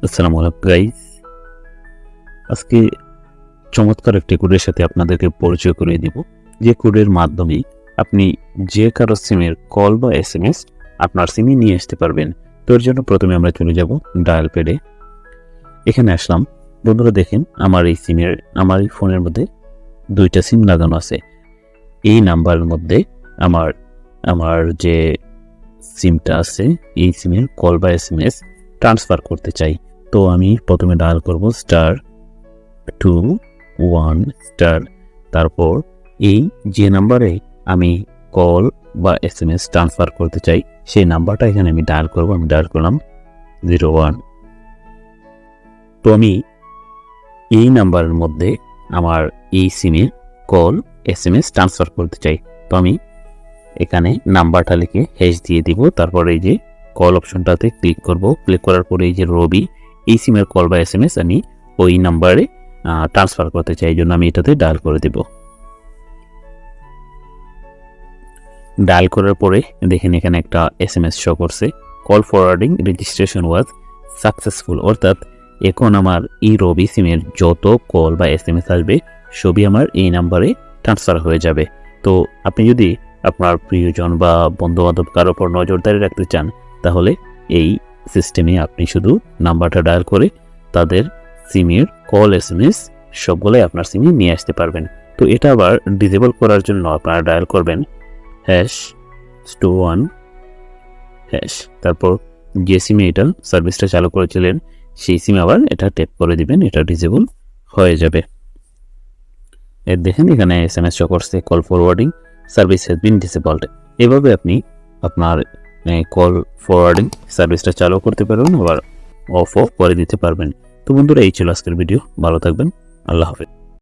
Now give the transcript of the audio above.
আসসালামু আলাইকুম গাইস। আজকে চমৎকার একটি কোডের সাথে আপনাদেরকে পরিচয় করিয়ে দিব, যে কোডের মাধ্যমে আপনি যে কারো সিমের কল বা এসএমএস আপনার সিমে নিয়ে আসতে পারবেন। তো এর জন্য প্রথমে আমরা চলে যাব ডায়াল প্যাডে। এখানে আসলাম। বন্ধুরা দেখেন, আমার এই ফোনের মধ্যে দুইটা সিম লাগানো আছে। এই নাম্বারের মধ্যে আমার যে সিমটা আছে, এই সিমের কল বা এসএমএস ট্রান্সফার করতে চাই। তো আমি প্রথমে ডায়াল করব *2*1*, তারপর এই যে নাম্বারে আমি কল বা এসএমএস ট্রান্সফার করতে চাই সেই নাম্বারটা এখানে আমি ডায়াল করব। আমি ডায়াল করলাম 01। তো আমি এই নাম্বারের মধ্যে আমার এই সিমে কল এসএমএস ট্রান্সফার করতে চাই। তো আমি এখানে নাম্বারটা লিখে হ্যাশ দিয়ে দিব। তারপর এই যে কল অপশনটাতে ক্লিক করব। ক্লিক করার পরে এই যে রবি, এই সিমের কল বা এসএমএস আমি ওই নাম্বারে ট্রান্সফার করতে চাই, এই জন্য আমি এটাতে ডায়াল করে দেব। ডায়াল করার পরে দেখেন এখানে একটা এসএমএস শো করছে, call forwarding registration was successful. অর্থাৎ এখন আমার এই রবি সিমের যত কল বা এসএমএস আসবে সবই আমার এই নাম্বারে ট্রান্সফার হয়ে যাবে। তো আপনি যদি আপনার প্রিয়জন বা বন্ধুবান্ধব কারোর উপর নজরদারি রাখতে চান, তাহলে এই সিস্টেমে আপনি শুধু নাম্বারটা ডায়াল করে তাদের সিমের কল এসএমএস সবগুলোই আপনার সিমে নিয়ে আসতে পারবেন। তো এটা আবার ডিসেবল করার জন্য আপনারা ডায়াল করবেন #21#, তারপর যে সিমে এটা সার্ভিসটা চালু করেছিলেন সেই সিমে আবার এটা ট্যাপ করে দিবেন, এটা ডিসেবল হয়ে যাবে। এর দেখেন এখানে এসএমএস শো করছে, call forwarding service has been disabled. এভাবে আপনি আপনার কল ফরওয়ার্ডিং সার্ভিসটা চালু করতে পারবেন, আবার অফও করে দিতে পারবেন। তো বন্ধুরা, এই ছিল আজকের ভিডিও। ভালো থাকবেন। আল্লাহ হাফেজ।